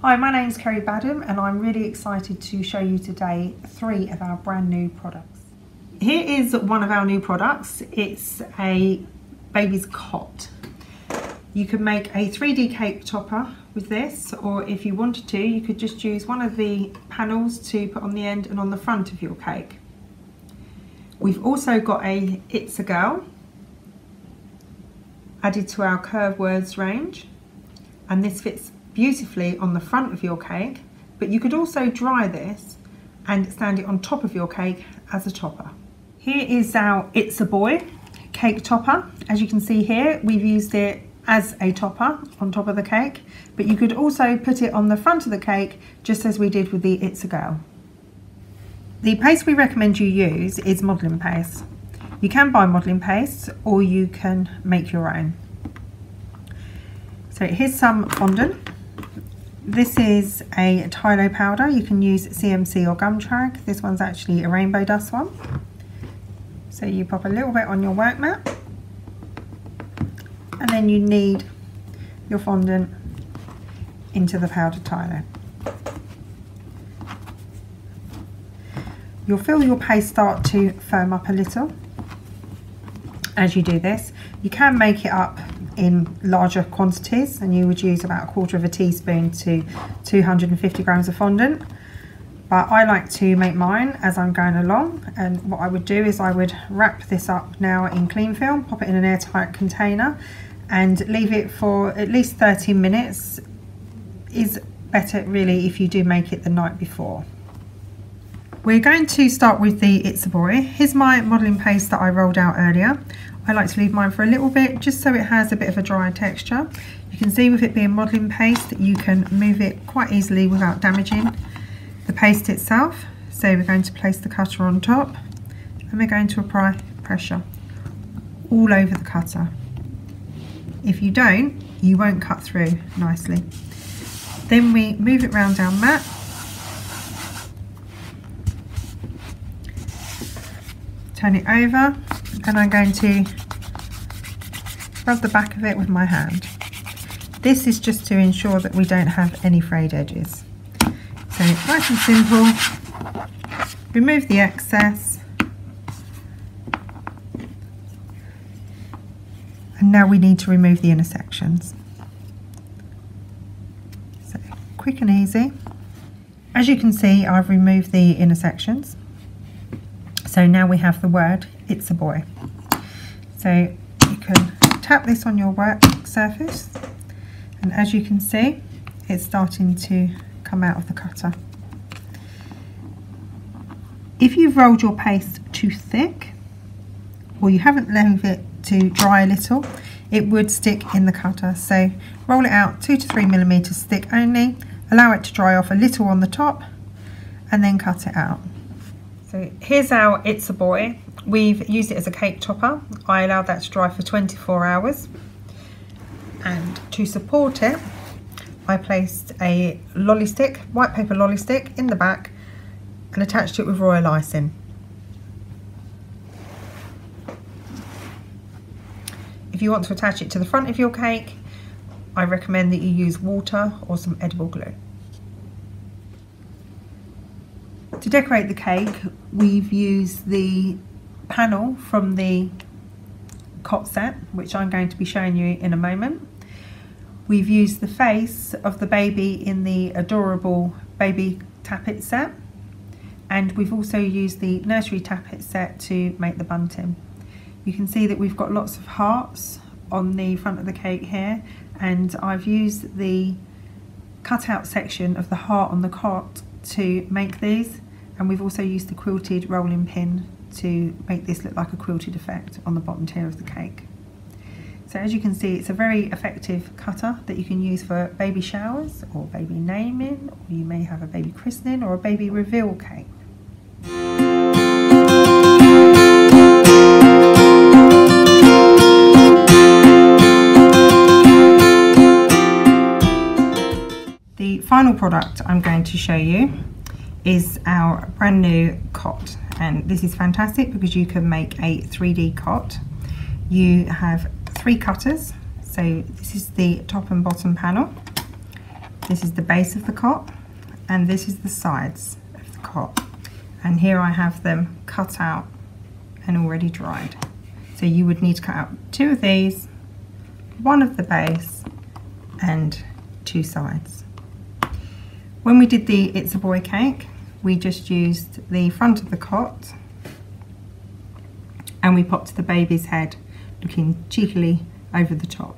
Hi, my name's Kerry Badham and I'm really excited to show you today 3 of our brand new products. Here is one of our new products. It's a baby's cot. You could make a 3D cake topper with this, or if you wanted to, you could just use one of the panels to put on the end and on the front of your cake. We've also got a It's a Girl added to our curve words range, and this fits beautifully on the front of your cake, but you could also dry this and stand it on top of your cake as a topper. Here is our It's a Boy cake topper. As you can see here, we've used it as a topper on top of the cake, but you could also put it on the front of the cake just as we did with the It's a Girl. The paste we recommend you use is modelling paste. You can buy modelling paste or you can make your own. So here's some fondant. This is a Tylo powder. You can use CMC or gum trag. This one's actually a rainbow dust one. So you pop a little bit on your work mat, and then you knead your fondant into the powdered Tylo. You'll feel your paste start to firm up a little as you do this. You can make it up in larger quantities, and you would use about 1/4 teaspoon to 250 grams of fondant, but I like to make mine as I'm going along, and what I would do is I would wrap this up now in cling film, pop it in an airtight container and leave it for at least 30 minutes. Is better really if you do make it the night before. We're going to start with the It's a Boy. Here's my modelling paste that I rolled out earlier. I like to leave mine for a little bit just so it has a bit of a drier texture. You can see with it being modelling paste that you can move it quite easily without damaging the paste itself. So we're going to place the cutter on top and we're going to apply pressure all over the cutter. If you don't, you won't cut through nicely. Then we move it round our mat. Turn it over, and I'm going to rub the back of it with my hand. This is just to ensure that we don't have any frayed edges. So nice and simple. Remove the excess. And now we need to remove the inner sections. So quick and easy. As you can see, I've removed the inner sections. So now we have the word It's a Boy. So you can tap this on your work surface, and as you can see, it's starting to come out of the cutter. If you've rolled your paste too thick, or you haven't left it to dry a little, it would stick in the cutter. So roll it out 2 to 3 millimeters thick only, allow it to dry off a little on the top, and then cut it out. So here's our It's a Boy. We've used it as a cake topper. I allowed that to dry for 24 hours. And to support it, I placed a lolly stick, white paper lolly stick, in the back and attached it with royal icing. If you want to attach it to the front of your cake, I recommend that you use water or some edible glue. To decorate the cake, we've used the panel from the cot set, which I'm going to be showing you in a moment. We've used the face of the baby in the adorable baby tappet set, and we've also used the nursery tappet set to make the bunting. You can see that we've got lots of hearts on the front of the cake here, and I've used the cutout section of the heart on the cot to make these, and we've also used the quilted rolling pin to make this look like a quilted effect on the bottom tier of the cake. So as you can see, it's a very effective cutter that you can use for baby showers or baby naming, or you may have a baby christening or a baby reveal cake. The final product I'm going to show you is our brand new cot, and this is fantastic because you can make a 3D cot. You have 3 cutters, so this is the top and bottom panel. This is the base of the cot, and this is the sides of the cot. And here I have them cut out and already dried. So you would need to cut out 2 of these, 1 of the base, and 2 sides. When we did the It's a Boy cake, we just used the front of the cot and we popped the baby's head looking cheekily over the top.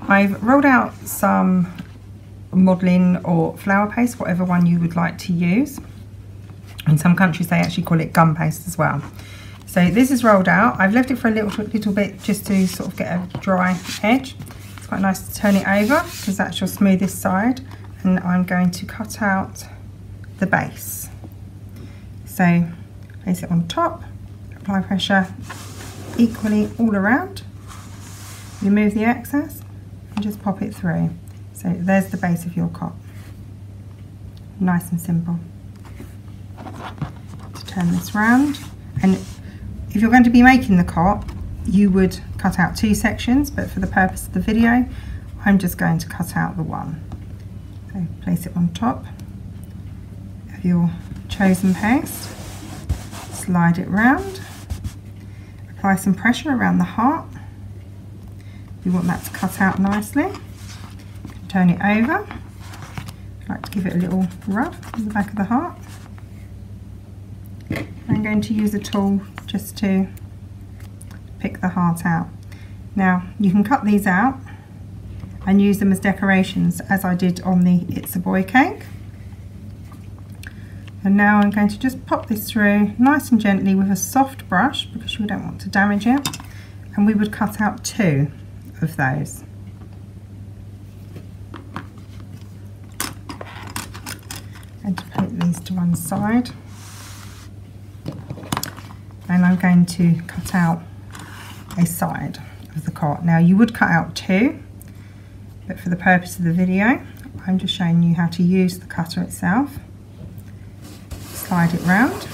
I've rolled out some modelling or flour paste, whatever one you would like to use. In some countries they actually call it gum paste as well. So this is rolled out. I've left it for a little bit just to sort of get a dry edge. It's quite nice to turn it over because that's your smoothest side. And I'm going to cut out the base. So place it on top, apply pressure equally all around. Remove the excess and just pop it through. So there's the base of your cot. Nice and simple. To turn this round, and if you're going to be making the cot, you would cut out 2 sections, but for the purpose of the video, I'm just going to cut out the one. So place it on top of your chosen paste, slide it round, apply some pressure around the heart. You want that to cut out nicely. Turn it over. I like to give it a little rub on the back of the heart. I'm going to use a tool just to pick the heart out. Now you can cut these out and use them as decorations, as I did on the It's a Boy cake. And now I'm going to just pop this through nice and gently with a soft brush because we don't want to damage it, and we would cut out 2 of those. And to put these to one side, and I'm going to cut out a side of the cot. Now you would cut out 2, but for the purpose of the video I'm just showing you how to use the cutter itself. Slide it round,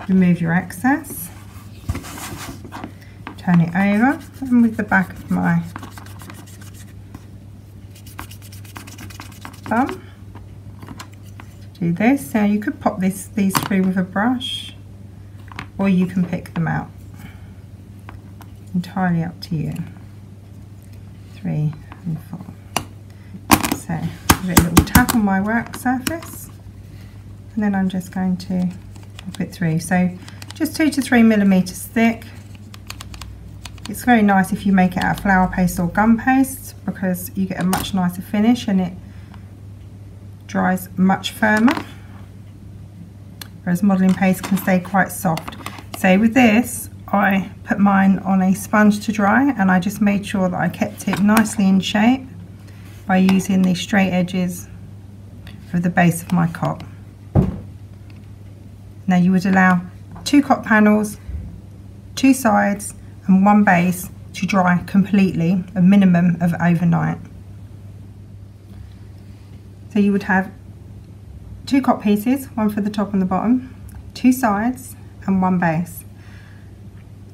remove your excess, turn it over, and with the back of my thumb do this. Now you could pop these through with a brush, or you can pick them out. Entirely up to you. 3 and 4. So give it a little tap on my work surface, and then I'm just going to pop it through. So just 2 to 3 millimeters thick. It's very nice if you make it out of flour paste or gum paste because you get a much nicer finish and it dries much firmer, whereas modelling paste can stay quite soft. So with this, I put mine on a sponge to dry, and I just made sure that I kept it nicely in shape by using the straight edges of the base of my cot. Now you would allow 2 cot panels, 2 sides and 1 base to dry completely, a minimum of overnight. So you would have 2 cot pieces, 1 for the top and the bottom, 2 sides and 1 base.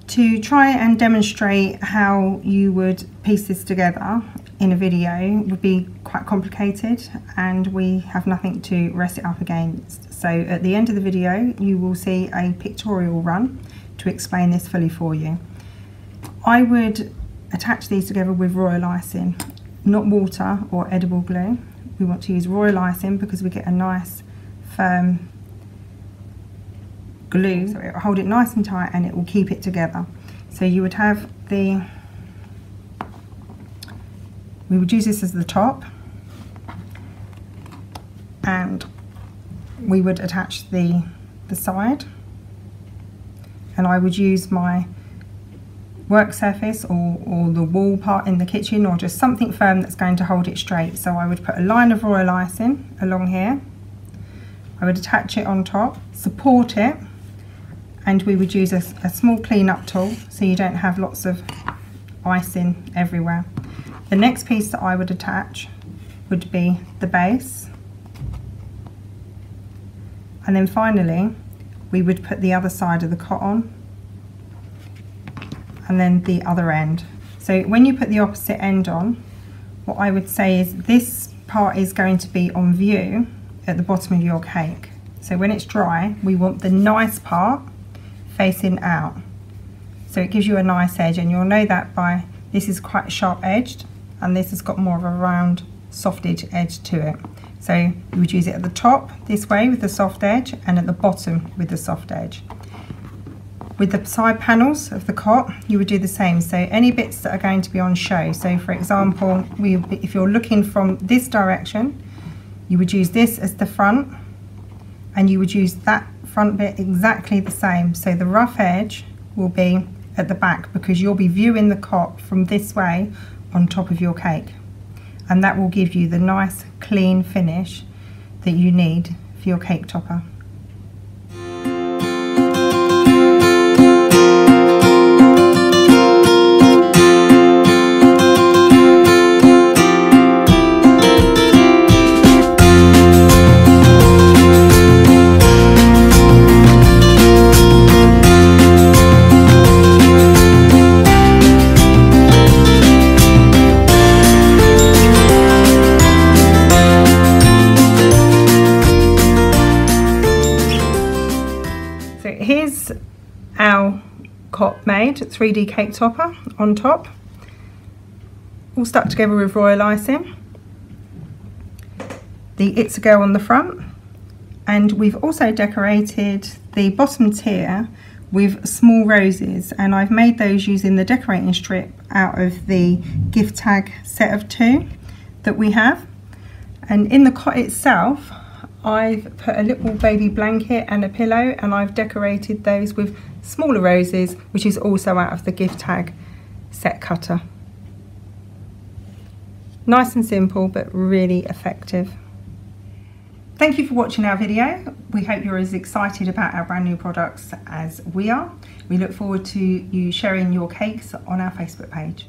To try and demonstrate how you would piece this together in a video would be quite complicated, and we have nothing to rest it up against. So at the end of the video you will see a pictorial run to explain this fully for you. I would attach these together with royal icing, not water or edible glue. We want to use royal icing because we get a nice firm glue, so it will hold it nice and tight and it will keep it together. So you would have we would use this as the top, and we would attach the side, and I would use my work surface or the wall part in the kitchen, or just something firm that's going to hold it straight. So I would put a line of royal icing along here, I would attach it on top, support it, and we would use a small clean-up tool so you don't have lots of icing everywhere. The next piece that I would attach would be the base, and then finally we would put the other side of the cot on, and then the other end. So when you put the opposite end on, what I would say is this part is going to be on view at the bottom of your cake. So when it's dry, we want the nice part facing out. So it gives you a nice edge, and you'll know that by this is quite sharp edged and this has got more of a round soft edge to it. So you would use it at the top this way with the soft edge, and at the bottom with the soft edge. With the side panels of the cot, you would do the same. So any bits that are going to be on show, so for example, if you're looking from this direction, you would use this as the front, and you would use that front bit exactly the same. So the rough edge will be at the back, because you'll be viewing the cot from this way on top of your cake, and that will give you the nice clean finish that you need for your cake topper. Here's our cot made, 3D cake topper on top, all stuck together with royal icing. The It's a Girl on the front, and we've also decorated the bottom tier with small roses, and I've made those using the decorating strip out of the gift tag set of 2 that we have. And in the cot itself, I've put a little baby blanket and a pillow, and I've decorated those with smaller roses, which is also out of the gift tag set cutter. Nice and simple, but really effective. Thank you for watching our video. We hope you're as excited about our brand new products as we are. We look forward to you sharing your cakes on our Facebook page.